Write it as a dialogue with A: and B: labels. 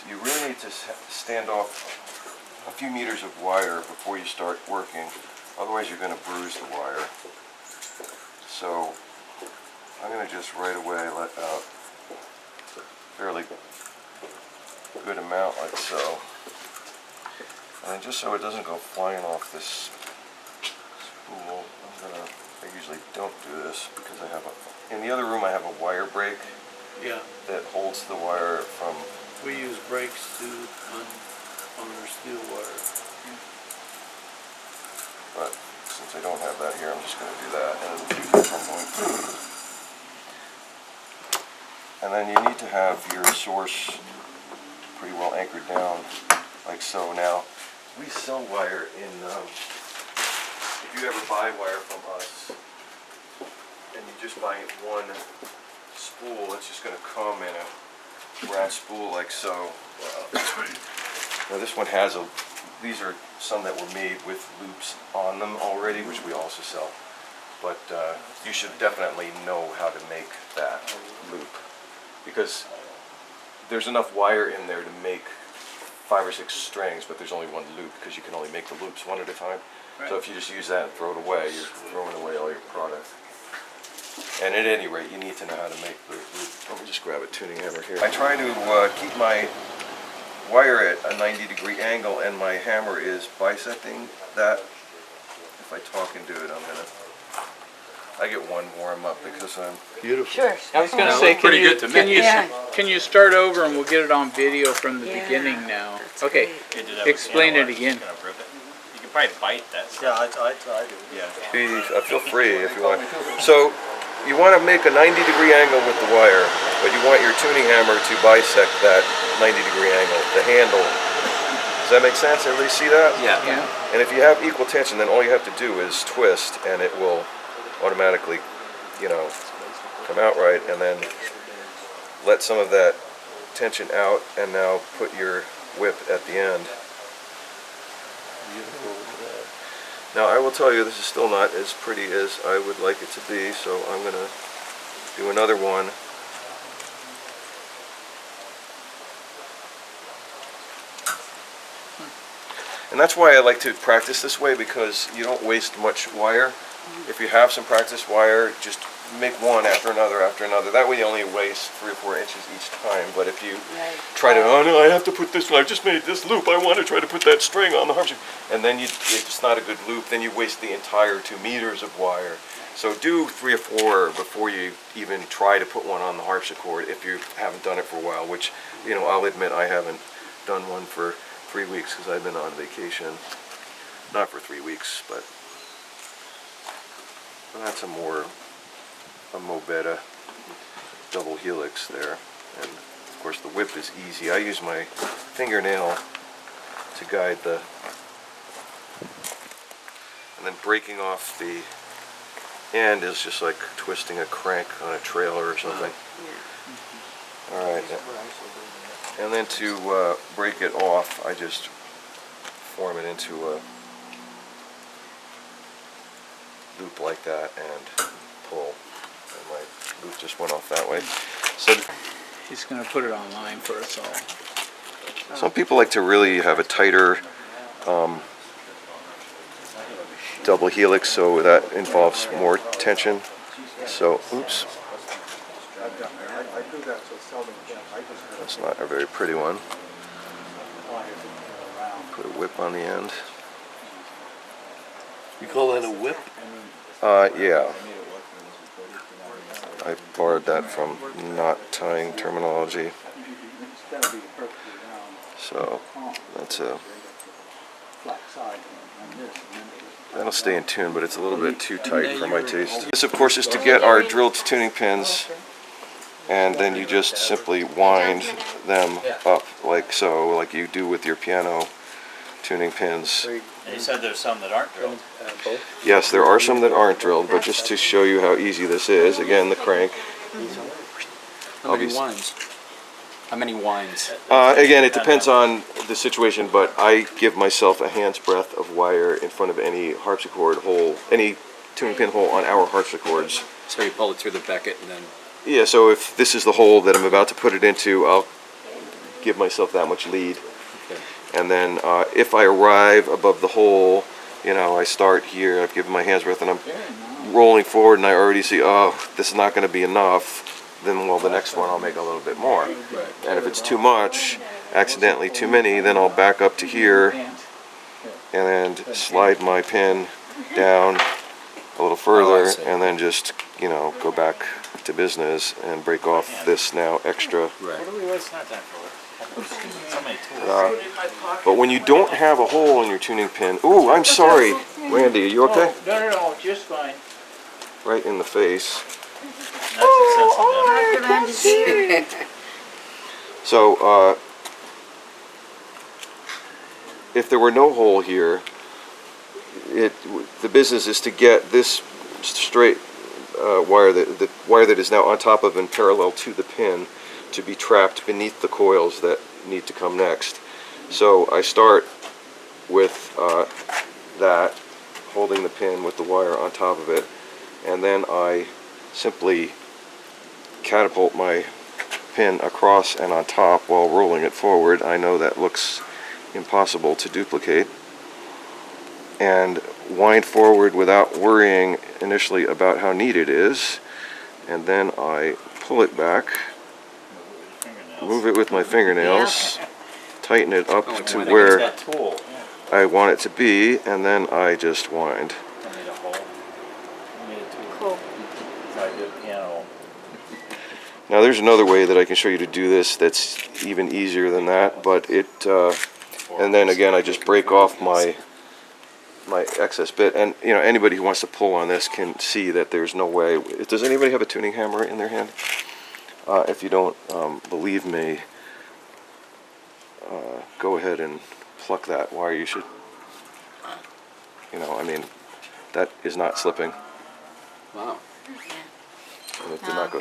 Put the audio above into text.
A: you really need to stand off a few meters of wire before you start working. Otherwise you're going to bruise the wire. So I'm going to just right away let out a fairly good amount like so. And then just so it doesn't go flying off this spool, I usually don't do this because I have in the other room I have a wire brake that holds the wire from...
B: We use brakes to on our steel wire.
A: But since I don't have that here, I'm just going to do that and it'll keep it from going through. And then you need to have your source pretty well anchored down like so. Now, we sell wire in, if you ever buy wire from us and you just buy one spool, it's just going to come in a brass spool like so. Now this one has these are some that were made with loops on them already, which we also sell. But you should definitely know how to make that loop, because there's enough wire in there to make 5 or 6 strings, but there's only one loop because you can only make the loops one at a time. Right. So if you just use that and throw it away, you're throwing away all your product. And at any rate, you need to know how to make the loop. Let me just grab a tuning hammer here. I try to keep my wire at a 90-degree angle, and my hammer is bisecting that. If I talk into it, I get one warm up because I'm...
B: Beautiful.
C: Sure.
D: I was going to say, can you start over and we'll get it on video from the beginning now? Okay, explain it again.
E: You can probably bite that.
F: Yeah, I do.
E: Yeah.
A: Feel free if you want. So you want to make a 90-degree angle with the wire, but you want your tuning hammer to bisect that 90-degree angle, the handle. Does that make sense? Everybody see that?
E: Yeah.
A: And if you have equal tension, then all you have to do is twist, and it will automatically, come out right, and then let some of that tension out, and now put your whip at the end. Now I will tell you, this is still not as pretty as I would like it to be, so I'm going to do another one. And that's why I like to practice this way, because you don't waste much wire. If you have some practice wire, just make one after another after another. That way you only waste 3 or 4 inches each time. But if you try to, oh no, I have to put this, I just made this loop, I want to try to put that string on the harpsichord, and then if it's not a good loop, then you waste the entire 2 meters of wire. So do 3 or 4 before you even try to put one on the harpsichord if you haven't done it for a while, which, I'll admit I haven't done one for 3 weeks because I've been on vacation. Not for 3 weeks, but that's a Mobetta double helix there. And of course the whip is easy. I use my fingernail to guide and then breaking off the end is just like twisting a crank on a trailer or something. Alright, and then to break it off, I just form it into a loop like that and pull. And my loop just went off that way. So
D: He's going to put it online for us all.
A: some people like to really have a tighter double helix, so that involves more tension. So, oops. That's not a very pretty one. Put a whip on the end.
B: You call that a whip?
A: Yeah. I borrowed that from knot tying terminology. So that's that'll stay in tune, but it's a little bit too tight for my taste. This, of course, is to get our drilled tuning pins, and then you just simply wind them up like so, like you do with your piano tuning pins.
E: And you said there's some that aren't drilled.
A: Yes, there are some that aren't drilled, but just to show you how easy this is, again, the crank.
F: How many winds? How many winds?
A: Again, it depends on the situation, but I give myself a hand's breadth of wire in front of any harpsichord hole, any tuning pin hole on our harpsichords.
F: So you pull it through the becket and then...
A: Yeah, so if this is the hole that I'm about to put it into, I'll give myself that much lead.
F: Okay.
A: And then if I arrive above the hole, you know, I start here, I've given my hand's breadth, and I'm rolling forward, and I already see, oh, this is not going to be enough, then, well, the next one I'll make a little bit more. And if it's too much, accidentally too many, then I'll back up to here and slide my pin down a little further, and then just, you know, go back to business and break off this now extra.
F: Right.
E: What are we wasting our time for? So many tools.
A: But when you don't have a hole in your tuning pin, ooh, I'm sorry, Randy, are you okay?
D: No, just fine.
A: Right in the face.
E: That's insensitive.
A: So, if there were no hole here, the business is to get this straight wire, the wire that is now on top of and parallel to the pin, to be trapped beneath the coils that need to come next. So I start with that, holding the pin with the wire on top of it, and then I simply catapult my pin across and on top while rolling it forward. I know that looks impossible to duplicate, and wind forward without worrying initially about how neat it is, and then I pull it back, move it with my fingernails, tighten it up to where
E: That tool.
A: I want it to be, and then I just wind.
E: I need a hole. I need a tool.
C: Cool.
E: Try to do a piano.
A: Now there's another way that I can show you to do this that's even easier than that, but and then again I just break off my excess bit, and you know, anybody who wants to pull on this can see that there's no way. Does anybody have a tuning hammer in their hand? If you don't believe me, go ahead and pluck that wire. You should, you know, I mean, that is not slipping.
F: Wow.
A: And it did not go